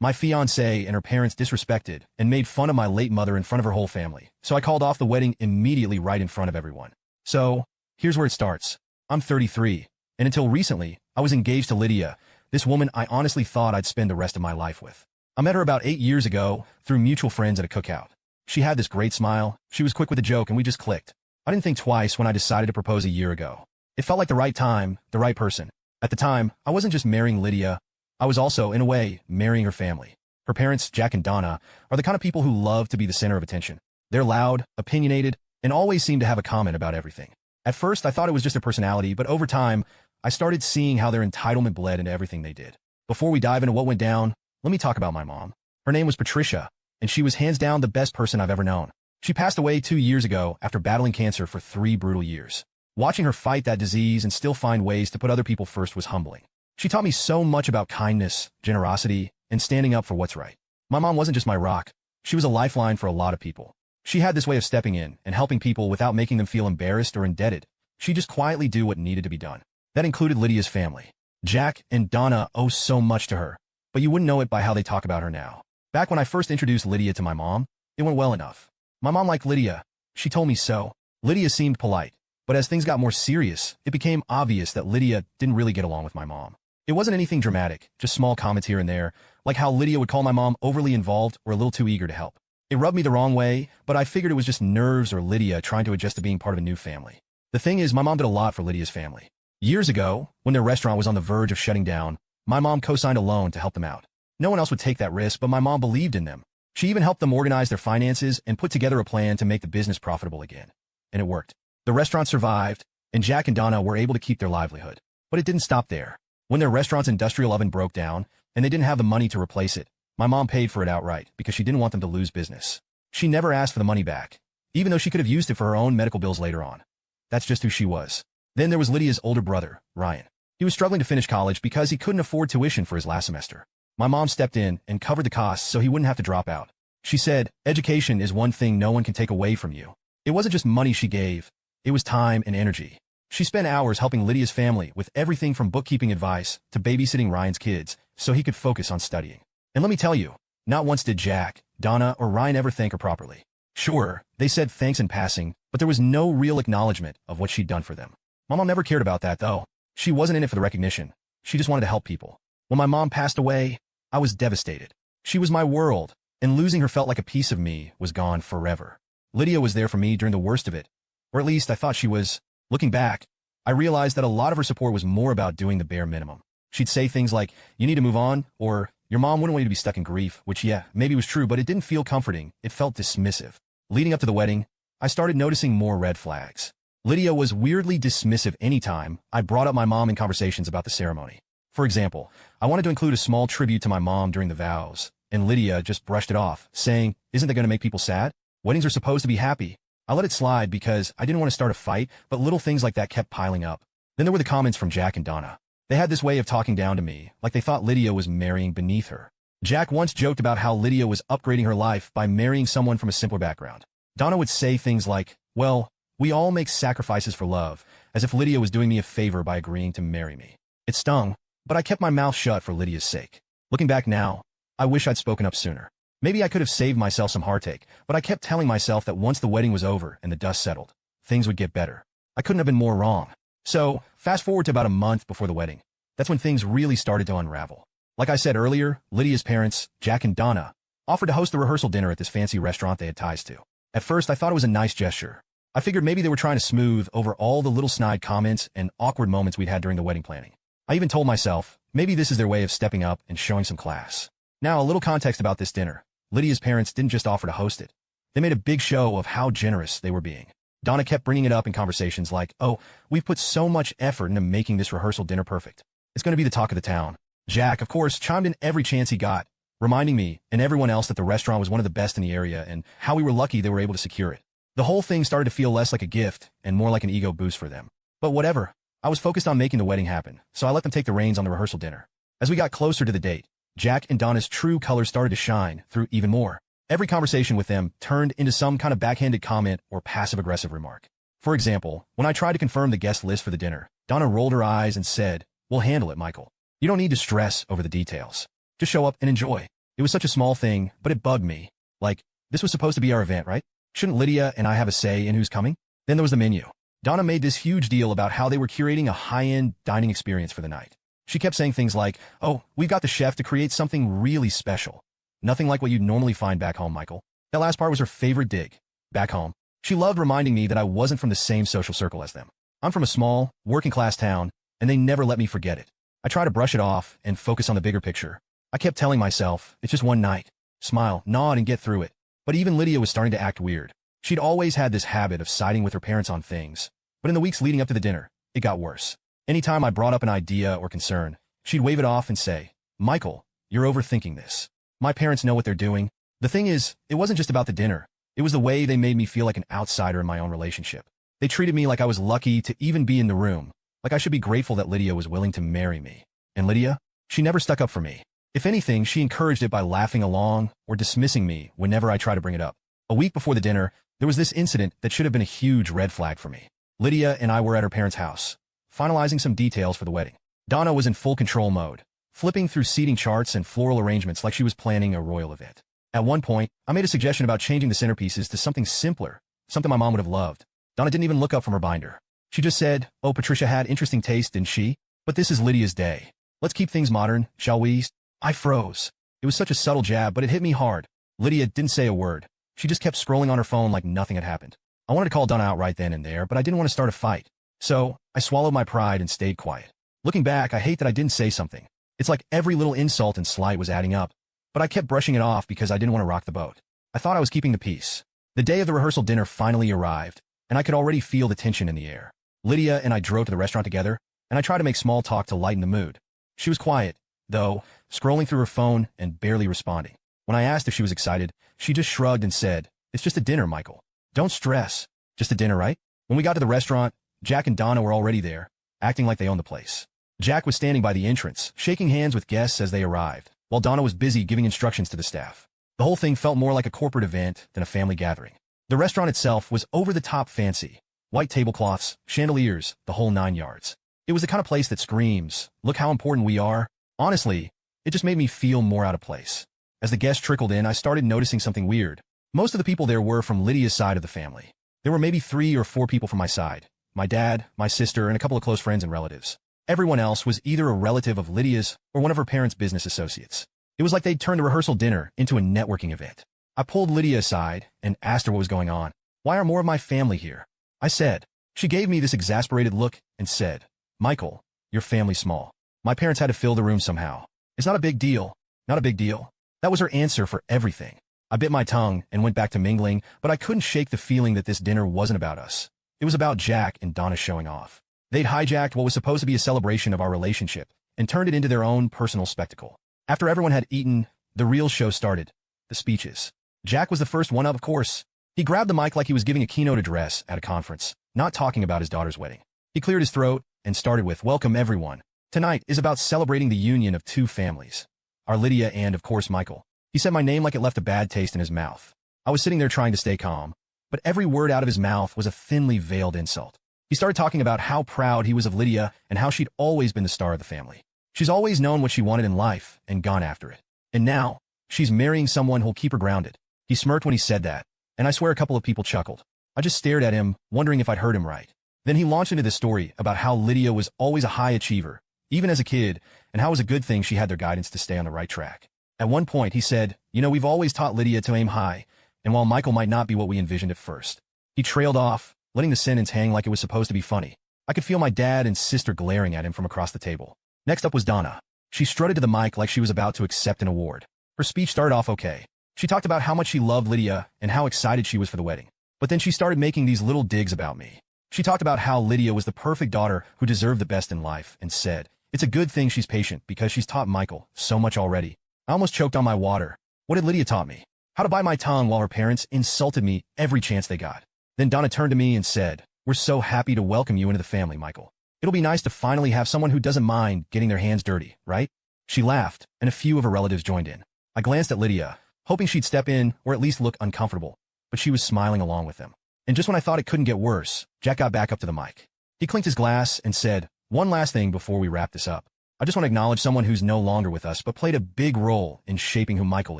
My fiancé and her parents disrespected and made fun of my late mother in front of her whole family, so I called off the wedding immediately right in front of everyone. So, here's where it starts. I'm 33, and until recently, I was engaged to Lydia, this woman I honestly thought I'd spend the rest of my life with. I met her about 8 years ago through mutual friends at a cookout. She had this great smile, she was quick with a joke, and we just clicked. I didn't think twice when I decided to propose a year ago. It felt like the right time, the right person. At the time, I wasn't just marrying Lydia, I was also, in a way, marrying her family. Her parents, Jack and Donna, are the kind of people who love to be the center of attention. They're loud, opinionated, and always seem to have a comment about everything. At first, I thought it was just their personality, but over time, I started seeing how their entitlement bled into everything they did. Before we dive into what went down, let me talk about my mom. Her name was Patricia, and she was hands down the best person I've ever known. She passed away 2 years ago after battling cancer for 3 brutal years. Watching her fight that disease and still find ways to put other people first was humbling. She taught me so much about kindness, generosity, and standing up for what's right. My mom wasn't just my rock. She was a lifeline for a lot of people. She had this way of stepping in and helping people without making them feel embarrassed or indebted. She just quietly do what needed to be done. That included Lydia's family. Jack and Donna owe so much to her, but you wouldn't know it by how they talk about her now. Back when I first introduced Lydia to my mom, it went well enough. My mom liked Lydia. She told me so. Lydia seemed polite, but as things got more serious, it became obvious that Lydia didn't really get along with my mom. It wasn't anything dramatic, just small comments here and there, like how Lydia would call my mom overly involved or a little too eager to help. It rubbed me the wrong way, but I figured it was just nerves or Lydia trying to adjust to being part of a new family. The thing is, my mom did a lot for Lydia's family. Years ago, when their restaurant was on the verge of shutting down, my mom co-signed a loan to help them out. No one else would take that risk, but my mom believed in them. She even helped them organize their finances and put together a plan to make the business profitable again. And it worked. The restaurant survived, and Jack and Donna were able to keep their livelihood. But it didn't stop there. When their restaurant's industrial oven broke down, and they didn't have the money to replace it, my mom paid for it outright because she didn't want them to lose business. She never asked for the money back, even though she could have used it for her own medical bills later on. That's just who she was. Then there was Lydia's older brother, Ryan. He was struggling to finish college because he couldn't afford tuition for his last semester. My mom stepped in and covered the costs so he wouldn't have to drop out. She said, education is one thing no one can take away from you. It wasn't just money she gave, it was time and energy. She spent hours helping Lydia's family with everything from bookkeeping advice to babysitting Ryan's kids so he could focus on studying. And let me tell you, not once did Jack, Donna, or Ryan ever thank her properly. Sure, they said thanks in passing, but there was no real acknowledgement of what she'd done for them. My mom never cared about that, though. She wasn't in it for the recognition. She just wanted to help people. When my mom passed away, I was devastated. She was my world, and losing her felt like a piece of me was gone forever. Lydia was there for me during the worst of it, or at least I thought she was. Looking back, I realized that a lot of her support was more about doing the bare minimum. She'd say things like, you need to move on, or your mom wouldn't want you to be stuck in grief, which yeah, maybe was true, but it didn't feel comforting. It felt dismissive. Leading up to the wedding, I started noticing more red flags. Lydia was weirdly dismissive anytime I brought up my mom in conversations about the ceremony. For example, I wanted to include a small tribute to my mom during the vows, and Lydia just brushed it off, saying, isn't that going to make people sad? Weddings are supposed to be happy. I let it slide because I didn't want to start a fight, but little things like that kept piling up. Then there were the comments from Jack and Donna. They had this way of talking down to me, like they thought Lydia was marrying beneath her. Jack once joked about how Lydia was upgrading her life by marrying someone from a simpler background. Donna would say things like, well, we all make sacrifices for love, as if Lydia was doing me a favor by agreeing to marry me. It stung, but I kept my mouth shut for Lydia's sake. Looking back now, I wish I'd spoken up sooner. Maybe I could have saved myself some heartache, but I kept telling myself that once the wedding was over and the dust settled, things would get better. I couldn't have been more wrong. So, fast forward to about a month before the wedding. That's when things really started to unravel. Like I said earlier, Lydia's parents, Jack and Donna, offered to host the rehearsal dinner at this fancy restaurant they had ties to. At first, I thought it was a nice gesture. I figured maybe they were trying to smooth over all the little snide comments and awkward moments we'd had during the wedding planning. I even told myself, maybe this is their way of stepping up and showing some class. Now, a little context about this dinner. Lydia's parents didn't just offer to host it. They made a big show of how generous they were being. Donna kept bringing it up in conversations like, oh, we've put so much effort into making this rehearsal dinner perfect. It's going to be the talk of the town. Jack, of course, chimed in every chance he got, reminding me and everyone else that the restaurant was one of the best in the area and how we were lucky they were able to secure it. The whole thing started to feel less like a gift and more like an ego boost for them. But whatever, I was focused on making the wedding happen, so I let them take the reins on the rehearsal dinner. As we got closer to the date, Jack and Donna's true colors started to shine through even more. Every conversation with them turned into some kind of backhanded comment or passive-aggressive remark. For example, when I tried to confirm the guest list for the dinner, Donna rolled her eyes and said, we'll handle it, Michael. You don't need to stress over the details. Just show up and enjoy. It was such a small thing, but it bugged me. Like, this was supposed to be our event, right? Shouldn't Lydia and I have a say in who's coming? Then there was the menu. Donna made this huge deal about how they were curating a high-end dining experience for the night. She kept saying things like, "Oh, we've got the chef to create something really special. Nothing like what you'd normally find back home, Michael." That last part was her favorite dig. Back home. She loved reminding me that I wasn't from the same social circle as them. I'm from a small, working-class town, and they never let me forget it. I try to brush it off and focus on the bigger picture. I kept telling myself, it's just one night. Smile, nod, and get through it. But even Lydia was starting to act weird. She'd always had this habit of siding with her parents on things. But in the weeks leading up to the dinner, it got worse. Anytime I brought up an idea or concern, she'd wave it off and say, "Michael, you're overthinking this. My parents know what they're doing." The thing is, it wasn't just about the dinner. It was the way they made me feel like an outsider in my own relationship. They treated me like I was lucky to even be in the room, like I should be grateful that Lydia was willing to marry me. And Lydia? She never stuck up for me. If anything, she encouraged it by laughing along or dismissing me whenever I tried to bring it up. A week before the dinner, there was this incident that should have been a huge red flag for me. Lydia and I were at her parents' house, finalizing some details for the wedding. Donna was in full control mode, flipping through seating charts and floral arrangements like she was planning a royal event. At one point, I made a suggestion about changing the centerpieces to something simpler, something my mom would have loved. Donna didn't even look up from her binder. She just said, "Oh, Patricia had interesting taste, didn't she? But this is Lydia's day. Let's keep things modern, shall we?" I froze. It was such a subtle jab, but it hit me hard. Lydia didn't say a word. She just kept scrolling on her phone like nothing had happened. I wanted to call Donna out right then and there, but I didn't want to start a fight. So, I swallowed my pride and stayed quiet. Looking back, I hate that I didn't say something. It's like every little insult and slight was adding up, but I kept brushing it off because I didn't want to rock the boat. I thought I was keeping the peace. The day of the rehearsal dinner finally arrived, and I could already feel the tension in the air. Lydia and I drove to the restaurant together, and I tried to make small talk to lighten the mood. She was quiet, though, scrolling through her phone and barely responding. When I asked if she was excited, she just shrugged and said, "It's just a dinner, Michael. Don't stress. Just a dinner, right?" When we got to the restaurant, Jack and Donna were already there, acting like they owned the place. Jack was standing by the entrance, shaking hands with guests as they arrived, while Donna was busy giving instructions to the staff. The whole thing felt more like a corporate event than a family gathering. The restaurant itself was over-the-top fancy. White tablecloths, chandeliers, the whole 9 yards. It was the kind of place that screams, "Look how important we are." Honestly, it just made me feel more out of place. As the guests trickled in, I started noticing something weird. Most of the people there were from Lydia's side of the family. There were maybe 3 or 4 people from my side. My dad, my sister, and a couple of close friends and relatives. Everyone else was either a relative of Lydia's or one of her parents' business associates. It was like they'd turned a rehearsal dinner into a networking event. I pulled Lydia aside and asked her what was going on. "Why are more of my family here?" I said. She gave me this exasperated look and said, "Michael, your family's small. My parents had to fill the room somehow. It's not a big deal. Not a big deal." That was her answer for everything. I bit my tongue and went back to mingling, but I couldn't shake the feeling that this dinner wasn't about us. It was about Jack and Donna showing off. They'd hijacked what was supposed to be a celebration of our relationship and turned it into their own personal spectacle. After everyone had eaten, the real show started. The speeches. Jack was the first one up, of course. He grabbed the mic like he was giving a keynote address at a conference, not talking about his daughter's wedding. He cleared his throat and started with, "Welcome, everyone. Tonight is about celebrating the union of 2 families. Our Lydia and, of course, Michael." He said my name like it left a bad taste in his mouth. I was sitting there trying to stay calm, but every word out of his mouth was a thinly veiled insult. He started talking about how proud he was of Lydia and how she'd always been the star of the family. She's always known what she wanted in life and gone after it. And now, she's marrying someone who'll keep her grounded. He smirked when he said that, and I swear a couple of people chuckled. I just stared at him, wondering if I'd heard him right. Then he launched into this story about how Lydia was always a high achiever, even as a kid, and how it was a good thing she had their guidance to stay on the right track. At one point, he said, "You know, we've always taught Lydia to aim high, and while Michael might not be what we envisioned at first." He trailed off, letting the sentence hang like it was supposed to be funny. I could feel my dad and sister glaring at him from across the table. Next up was Donna. She strutted to the mic like she was about to accept an award. Her speech started off okay. She talked about how much she loved Lydia and how excited she was for the wedding. But then she started making these little digs about me. She talked about how Lydia was the perfect daughter who deserved the best in life and said, "It's a good thing she's patient because she's taught Michael so much already." I almost choked on my water. What had Lydia taught me? How to bite my tongue while her parents insulted me every chance they got. Then Donna turned to me and said, "We're so happy to welcome you into the family, Michael. It'll be nice to finally have someone who doesn't mind getting their hands dirty, right?" She laughed, and a few of her relatives joined in. I glanced at Lydia, hoping she'd step in or at least look uncomfortable, but she was smiling along with them. And just when I thought it couldn't get worse, Jack got back up to the mic. He clinked his glass and said, "One last thing before we wrap this up. I just want to acknowledge someone who's no longer with us but played a big role in shaping who Michael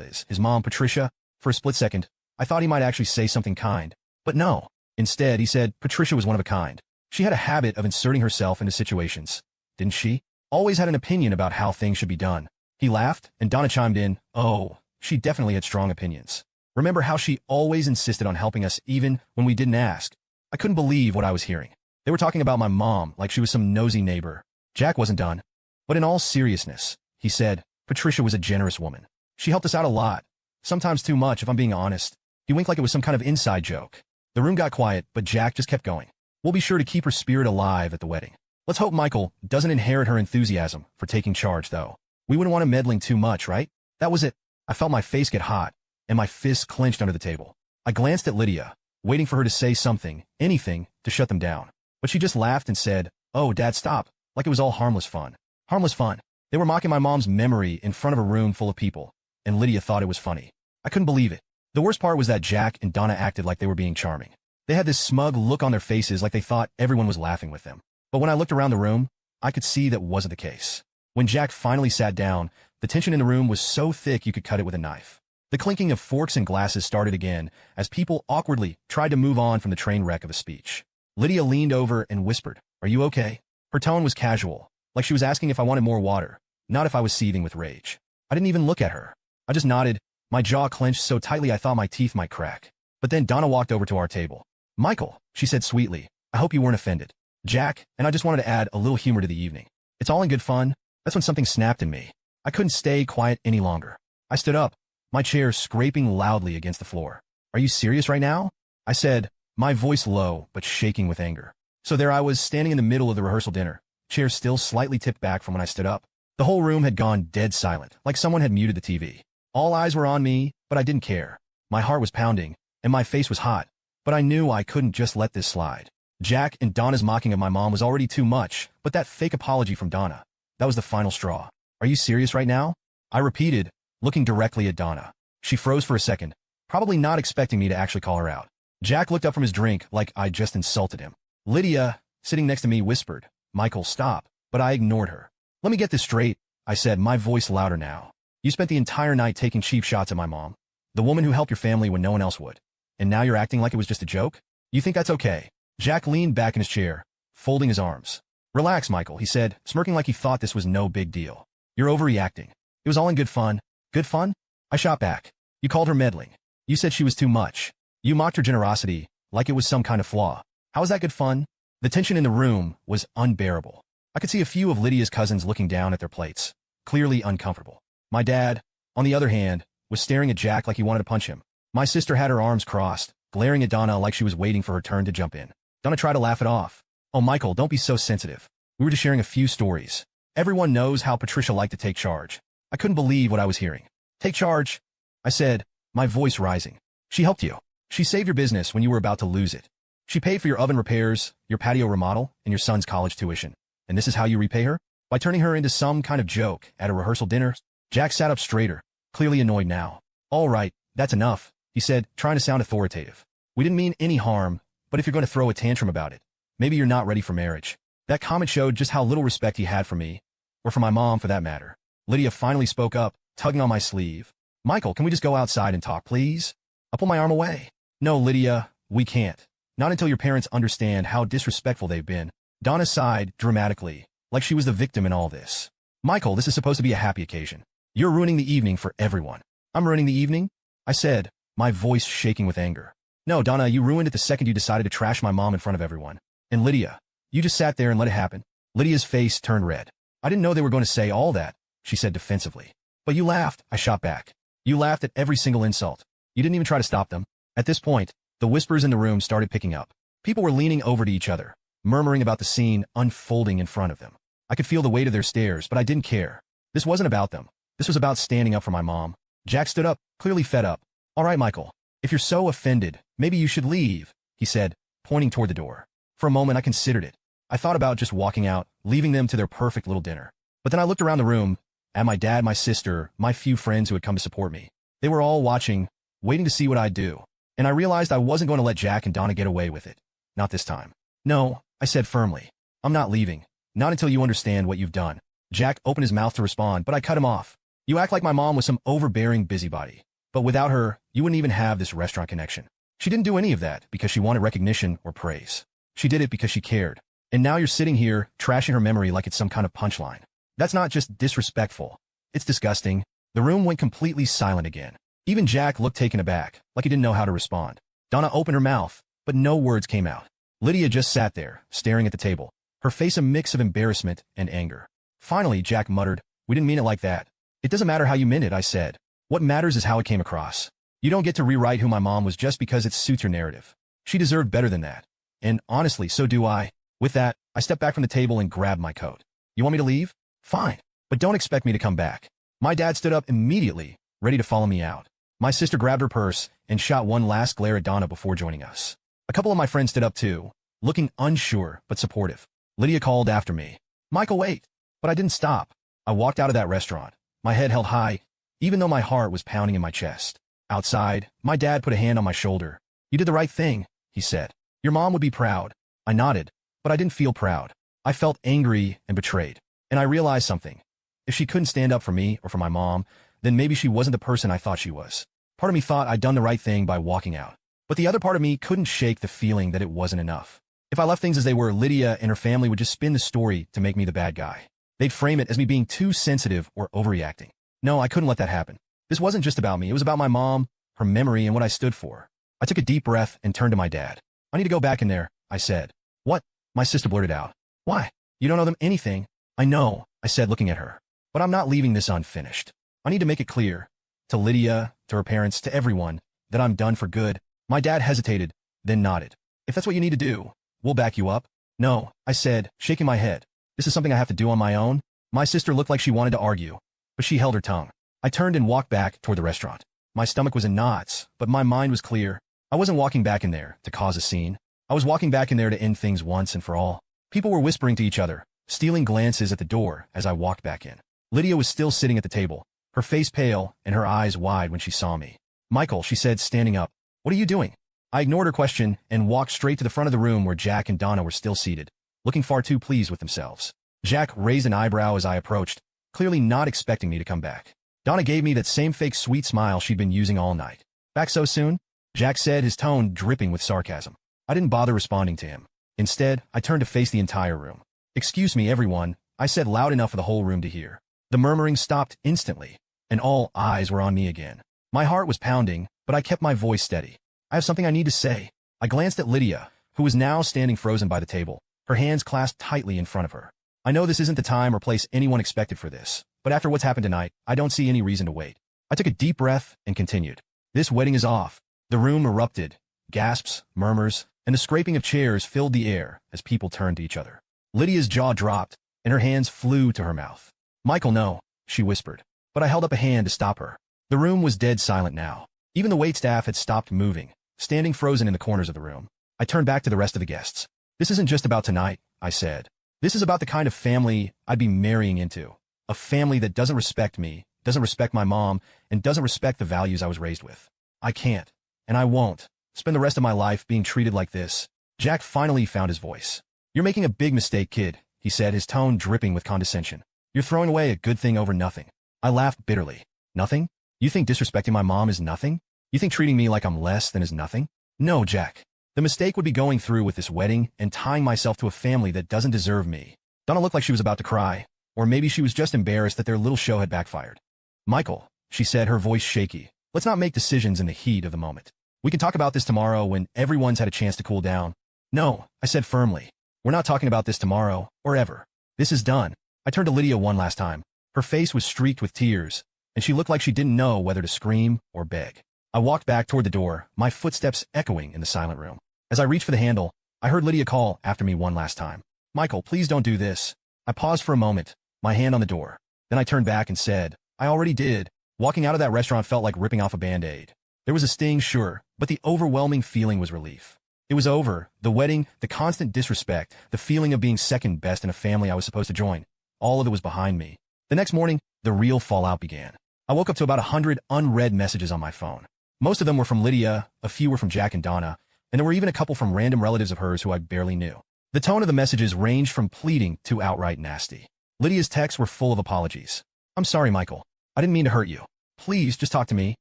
is. His mom, Patricia. For a split second, I thought he might actually say something kind. But no. Instead, he said Patricia was one of a kind. She had a habit of inserting herself into situations. Didn't she? Always had an opinion about how things should be done. He laughed, and Donna chimed in, oh, she definitely had strong opinions. Remember how she always insisted on helping us even when we didn't ask? I couldn't believe what I was hearing. They were talking about my mom like she was some nosy neighbor. Jack wasn't done. But in all seriousness, he said, Patricia was a generous woman. She helped us out a lot. Sometimes too much, if I'm being honest. He winked like it was some kind of inside joke. The room got quiet, but Jack just kept going. We'll be sure to keep her spirit alive at the wedding. Let's hope Michael doesn't inherit her enthusiasm for taking charge, though. We wouldn't want him meddling too much, right? That was it. I felt my face get hot, and my fists clenched under the table. I glanced at Lydia, waiting for her to say something, anything, to shut them down. But she just laughed and said, oh, Dad, stop, like it was all harmless fun. Harmless fun. They were mocking my mom's memory in front of a room full of people, and Lydia thought it was funny. I couldn't believe it. The worst part was that Jack and Donna acted like they were being charming. They had this smug look on their faces like they thought everyone was laughing with them. But when I looked around the room, I could see that wasn't the case. When Jack finally sat down, the tension in the room was so thick you could cut it with a knife. The clinking of forks and glasses started again as people awkwardly tried to move on from the train wreck of a speech. Lydia leaned over and whispered, are you okay? Her tone was casual, like she was asking if I wanted more water, not if I was seething with rage. I didn't even look at her. I just nodded, my jaw clenched so tightly I thought my teeth might crack. But then Donna walked over to our table. Michael, she said sweetly, I hope you weren't offended. Jack, and I just wanted to add a little humor to the evening. It's all in good fun. That's when something snapped in me. I couldn't stay quiet any longer. I stood up, my chair scraping loudly against the floor. Are you serious right now? I said, my voice low but shaking with anger. So there I was standing in the middle of the rehearsal dinner, chair still slightly tipped back from when I stood up. The whole room had gone dead silent, like someone had muted the TV. All eyes were on me, but I didn't care. My heart was pounding, and my face was hot, but I knew I couldn't just let this slide. Jack and Donna's mocking of my mom was already too much, but that fake apology from Donna, that was the final straw. Are you serious right now? I repeated, looking directly at Donna. She froze for a second, probably not expecting me to actually call her out. Jack looked up from his drink like I'd just insulted him. Lydia, sitting next to me, whispered, Michael, stop, but I ignored her. Let me get this straight, I said, my voice louder now. You spent the entire night taking cheap shots at my mom, the woman who helped your family when no one else would. And now you're acting like it was just a joke? You think that's okay? Jack leaned back in his chair, folding his arms. Relax, Michael, he said, smirking like he thought this was no big deal. You're overreacting. It was all in good fun. Good fun? I shot back. You called her meddling. You said she was too much. You mocked her generosity, like it was some kind of flaw. How was that good fun? The tension in the room was unbearable. I could see a few of Lydia's cousins looking down at their plates, clearly uncomfortable. My dad, on the other hand, was staring at Jack like he wanted to punch him. My sister had her arms crossed, glaring at Donna like she was waiting for her turn to jump in. Donna tried to laugh it off. Oh, Michael, don't be so sensitive. We were just sharing a few stories. Everyone knows how Patricia liked to take charge. I couldn't believe what I was hearing. Take charge? I said, my voice rising. She helped you. She saved your business when you were about to lose it. She paid for your oven repairs, your patio remodel, and your son's college tuition. And this is how you repay her? By turning her into some kind of joke at a rehearsal dinner? Jack sat up straighter, clearly annoyed now. All right, that's enough, he said, trying to sound authoritative. We didn't mean any harm, but if you're going to throw a tantrum about it, maybe you're not ready for marriage. That comment showed just how little respect he had for me, or for my mom for that matter. Lydia finally spoke up, tugging on my sleeve. Michael, can we just go outside and talk, please? I pulled my arm away. No, Lydia, we can't. Not until your parents understand how disrespectful they've been. Donna sighed dramatically, like she was the victim in all this. Michael, this is supposed to be a happy occasion. You're ruining the evening for everyone. I'm ruining the evening? I said, my voice shaking with anger. No, Donna, you ruined it the second you decided to trash my mom in front of everyone. And Lydia, you just sat there and let it happen. Lydia's face turned red. I didn't know they were going to say all that, she said defensively. But you laughed, I shot back. You laughed at every single insult. You didn't even try to stop them. At this point, the whispers in the room started picking up. People were leaning over to each other, murmuring about the scene unfolding in front of them. I could feel the weight of their stares, but I didn't care. This wasn't about them. This was about standing up for my mom. Jack stood up, clearly fed up. All right, Michael, if you're so offended, maybe you should leave, he said, pointing toward the door. For a moment, I considered it. I thought about just walking out, leaving them to their perfect little dinner. But then I looked around the room, at my dad, my sister, my few friends who had come to support me. They were all watching, waiting to see what I'd do. And I realized I wasn't going to let Jack and Donna get away with it. Not this time. No, I said firmly. I'm not leaving. Not until you understand what you've done. Jack opened his mouth to respond, but I cut him off. You act like my mom was some overbearing busybody. But without her, you wouldn't even have this restaurant connection. She didn't do any of that because she wanted recognition or praise. She did it because she cared. And now you're sitting here, trashing her memory like it's some kind of punchline. That's not just disrespectful. It's disgusting. The room went completely silent again. Even Jack looked taken aback, like he didn't know how to respond. Donna opened her mouth, but no words came out. Lydia just sat there, staring at the table, her face a mix of embarrassment and anger. Finally, Jack muttered, "We didn't mean it like that." "It doesn't matter how you meant it," I said. "What matters is how it came across. You don't get to rewrite who my mom was just because it suits your narrative. She deserved better than that. And honestly, so do I." With that, I stepped back from the table and grabbed my coat. "You want me to leave? Fine. But don't expect me to come back." My dad stood up immediately, ready to follow me out. My sister grabbed her purse and shot one last glare at Donna before joining us. A couple of my friends stood up too, looking unsure but supportive. Lydia called after me, "Michael, wait." But I didn't stop. I walked out of that restaurant, my head held high, even though my heart was pounding in my chest. Outside, my dad put a hand on my shoulder. "You did the right thing," he said. "Your mom would be proud." I nodded, but I didn't feel proud. I felt angry and betrayed. And I realized something. If she couldn't stand up for me or for my mom, then maybe she wasn't the person I thought she was. Part of me thought I'd done the right thing by walking out. But the other part of me couldn't shake the feeling that it wasn't enough. If I left things as they were, Lydia and her family would just spin the story to make me the bad guy. They'd frame it as me being too sensitive or overreacting. No, I couldn't let that happen. This wasn't just about me. It was about my mom, her memory, and what I stood for. I took a deep breath and turned to my dad. "I need to go back in there," I said. "What?" My sister blurted out. "Why? You don't owe them anything." "I know," I said, looking at her. "But I'm not leaving this unfinished. I need to make it clear, to Lydia, to her parents, to everyone, that I'm done for good." My dad hesitated, then nodded. "If that's what you need to do, we'll back you up." "No," I said, shaking my head. "This is something I have to do on my own." My sister looked like she wanted to argue, but she held her tongue. I turned and walked back toward the restaurant. My stomach was in knots, but my mind was clear. I wasn't walking back in there to cause a scene. I was walking back in there to end things once and for all. People were whispering to each other, stealing glances at the door as I walked back in. Lydia was still sitting at the table, her face pale and her eyes wide when she saw me. "Michael," she said, standing up. "What are you doing?" I ignored her question and walked straight to the front of the room where Jack and Donna were still seated, looking far too pleased with themselves. Jack raised an eyebrow as I approached, clearly not expecting me to come back. Donna gave me that same fake sweet smile she'd been using all night. "Back so soon?" Jack said, his tone dripping with sarcasm. I didn't bother responding to him. Instead, I turned to face the entire room. "Excuse me, everyone," I said loud enough for the whole room to hear. The murmuring stopped instantly, and all eyes were on me again. My heart was pounding, but I kept my voice steady. "I have something I need to say." I glanced at Lydia, who was now standing frozen by the table, her hands clasped tightly in front of her. "I know this isn't the time or place anyone expected for this, but after what's happened tonight, I don't see any reason to wait." I took a deep breath and continued. "This wedding is off." The room erupted. Gasps, murmurs, and the scraping of chairs filled the air as people turned to each other. Lydia's jaw dropped, and her hands flew to her mouth. "Michael, no," she whispered, but I held up a hand to stop her. The room was dead silent now. Even the waitstaff had stopped moving, standing frozen in the corners of the room. I turned back to the rest of the guests. "This isn't just about tonight," I said. "This is about the kind of family I'd be marrying into. A family that doesn't respect me, doesn't respect my mom, and doesn't respect the values I was raised with. I can't, and I won't, spend the rest of my life being treated like this." Jack finally found his voice. "You're making a big mistake, kid," he said, his tone dripping with condescension. "You're throwing away a good thing over nothing." I laughed bitterly. "Nothing? You think disrespecting my mom is nothing? You think treating me like I'm less than is nothing?" "No, Jack. The mistake would be going through with this wedding and tying myself to a family that doesn't deserve me." Donna looked like she was about to cry, or maybe she was just embarrassed that their little show had backfired. "Michael," she said, her voice shaky, "let's not make decisions in the heat of the moment. We can talk about this tomorrow when everyone's had a chance to cool down." "No," I said firmly. "We're not talking about this tomorrow, or ever. This is done." I turned to Lydia one last time. Her face was streaked with tears, and she looked like she didn't know whether to scream or beg. I walked back toward the door, my footsteps echoing in the silent room. As I reached for the handle, I heard Lydia call after me one last time. "Michael, please don't do this." I paused for a moment, my hand on the door. Then I turned back and said, "I already did." Walking out of that restaurant felt like ripping off a Band-Aid. There was a sting, sure, but the overwhelming feeling was relief. It was over. The wedding, the constant disrespect, the feeling of being second best in a family I was supposed to join. All of it was behind me. The next morning, the real fallout began. I woke up to about 100 unread messages on my phone. Most of them were from Lydia, a few were from Jack and Donna, and there were even a couple from random relatives of hers who I barely knew. The tone of the messages ranged from pleading to outright nasty. Lydia's texts were full of apologies. I'm sorry, Michael. I didn't mean to hurt you. Please, just talk to me.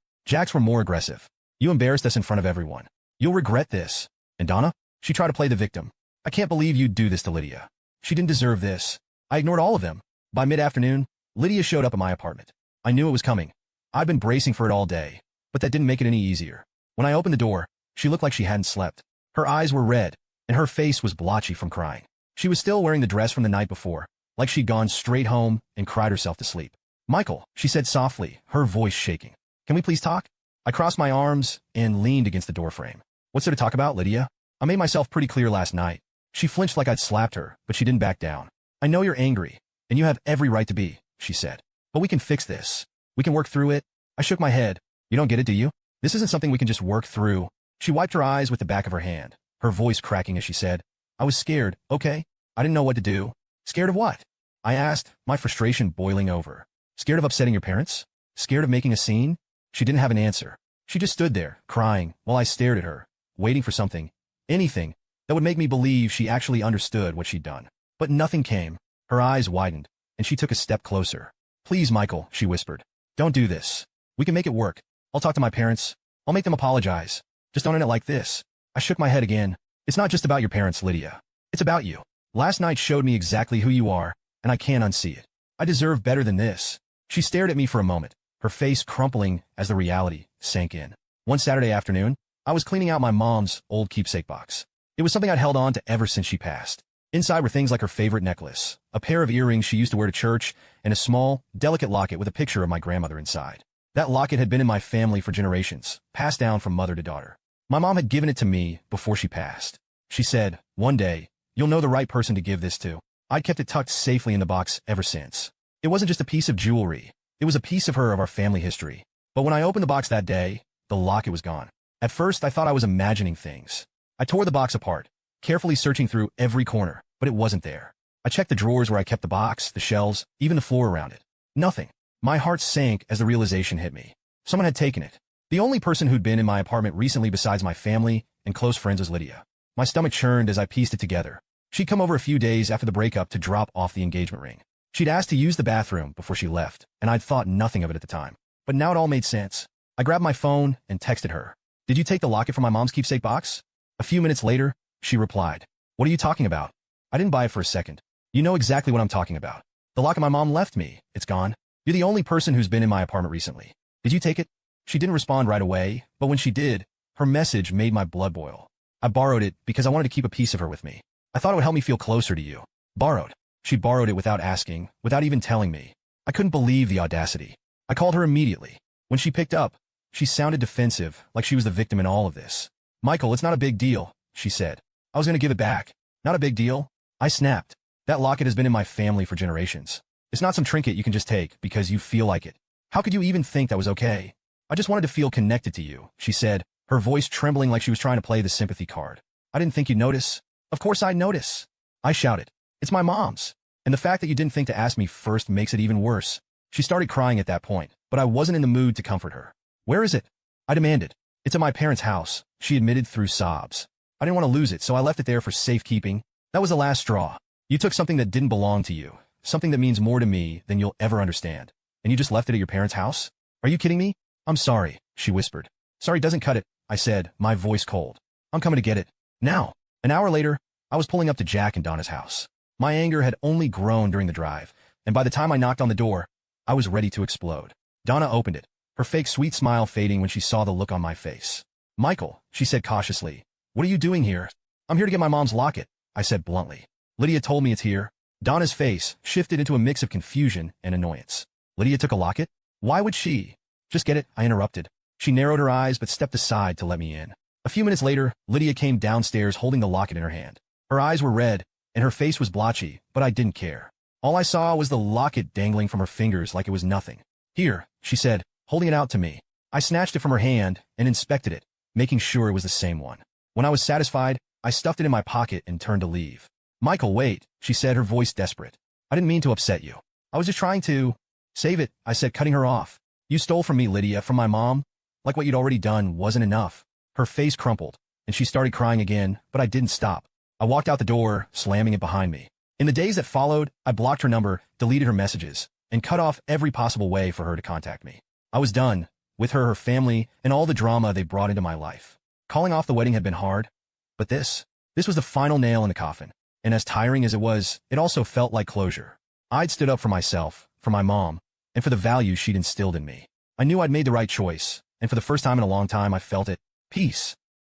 Jack's were more aggressive. You embarrassed us in front of everyone. You'll regret this. And Donna? She tried to play the victim. I can't believe you'd do this to Lydia. She didn't deserve this. I ignored all of them. By mid-afternoon, Lydia showed up at my apartment. I knew it was coming. I'd been bracing for it all day, but that didn't make it any easier. When I opened the door, she looked like she hadn't slept. Her eyes were red, and her face was blotchy from crying. She was still wearing the dress from the night before, like she'd gone straight home and cried herself to sleep. Michael, she said softly, her voice shaking. Can we please talk? I crossed my arms and leaned against the doorframe. What's there to talk about, Lydia? I made myself pretty clear last night. She flinched like I'd slapped her, but she didn't back down. I know you're angry, and you have every right to be, she said. But we can fix this. We can work through it. I shook my head. You don't get it, do you? This isn't something we can just work through. She wiped her eyes with the back of her hand, her voice cracking as she said, I was scared, okay? I didn't know what to do. Scared of what? I asked, my frustration boiling over. Scared of upsetting your parents? Scared of making a scene? She didn't have an answer. She just stood there, crying, while I stared at her, waiting for something, anything, that would make me believe she actually understood what she'd done. But nothing came. Her eyes widened, and she took a step closer. Please, Michael, she whispered. Don't do this. We can make it work. I'll talk to my parents. I'll make them apologize. Just don't end it like this. I shook my head again. It's not just about your parents, Lydia. It's about you. Last night showed me exactly who you are, and I can't unsee it. I deserve better than this. She stared at me for a moment, her face crumpling as the reality sank in. One Saturday afternoon, I was cleaning out my mom's old keepsake box. It was something I'd held on to ever since she passed. Inside were things like her favorite necklace, a pair of earrings she used to wear to church, and a small, delicate locket with a picture of my grandmother inside. That locket had been in my family for generations, passed down from mother to daughter. My mom had given it to me before she passed. She said, one day, you'll know the right person to give this to. I'd kept it tucked safely in the box ever since. It wasn't just a piece of jewelry. It was a piece of our family history. But when I opened the box that day, the locket was gone. At first, I thought I was imagining things. I tore the box apart, carefully searching through every corner, but it wasn't there. I checked the drawers where I kept the box, the shelves, even the floor around it. Nothing. My heart sank as the realization hit me. Someone had taken it. The only person who'd been in my apartment recently besides my family and close friends was Lydia. My stomach churned as I pieced it together. She'd come over a few days after the breakup to drop off the engagement ring. She'd asked to use the bathroom before she left, and I'd thought nothing of it at the time. But now it all made sense. I grabbed my phone and texted her. Did you take the locket from my mom's keepsake box? A few minutes later, she replied. What are you talking about? I didn't buy it for a second. You know exactly what I'm talking about. The locket my mom left me. It's gone. You're the only person who's been in my apartment recently. Did you take it? She didn't respond right away, but when she did, her message made my blood boil. I borrowed it because I wanted to keep a piece of her with me. I thought it would help me feel closer to you. Borrowed. She borrowed it without asking, without even telling me. I couldn't believe the audacity. I called her immediately. When she picked up, she sounded defensive, like she was the victim in all of this. Michael, it's not a big deal, she said. I was going to give it back. Not a big deal. I snapped. That locket has been in my family for generations. It's not some trinket you can just take because you feel like it. How could you even think that was okay? I just wanted to feel connected to you, she said, her voice trembling like she was trying to play the sympathy card. I didn't think you'd notice. Of course I'd notice. I shouted. It's my mom's. And the fact that you didn't think to ask me first makes it even worse. She started crying at that point, but I wasn't in the mood to comfort her. Where is it? I demanded. It's at my parents' house, she admitted through sobs. I didn't want to lose it, so I left it there for safekeeping. That was the last straw. You took something that didn't belong to you, something that means more to me than you'll ever understand, and you just left it at your parents' house? Are you kidding me? I'm sorry, she whispered. Sorry doesn't cut it, I said, my voice cold. I'm coming to get it. Now. An hour later, I was pulling up to Jack and Donna's house. My anger had only grown during the drive, and by the time I knocked on the door, I was ready to explode. Donna opened it, her fake sweet smile fading when she saw the look on my face. Michael, she said cautiously, what are you doing here? I'm here to get my mom's locket, I said bluntly. Lydia told me it's here. Donna's face shifted into a mix of confusion and annoyance. Lydia took a locket? Why would she? Just get it, I interrupted. She narrowed her eyes but stepped aside to let me in. A few minutes later, Lydia came downstairs holding the locket in her hand. Her eyes were red, and her face was blotchy, but I didn't care. All I saw was the locket dangling from her fingers like it was nothing. Here, she said, holding it out to me. I snatched it from her hand and inspected it, making sure it was the same one. When I was satisfied, I stuffed it in my pocket and turned to leave. Michael, wait, she said, her voice desperate. I didn't mean to upset you. I was just trying to save it, I said, cutting her off. You stole from me, Lydia, from my mom. Like what you'd already done wasn't enough. Her face crumpled, and she started crying again, but I didn't stop. I walked out the door, slamming it behind me. In the days that followed, I blocked her number, deleted her messages, and cut off every possible way for her to contact me. I was done with her family, and all the drama they brought into my life. Calling off the wedding had been hard, but this was the final nail in the coffin. And as tiring as it was, it also felt like closure. I'd stood up for myself, for my mom, and for the values she'd instilled in me. I knew I'd made the right choice, and for the first time in a long time I felt it. Peace.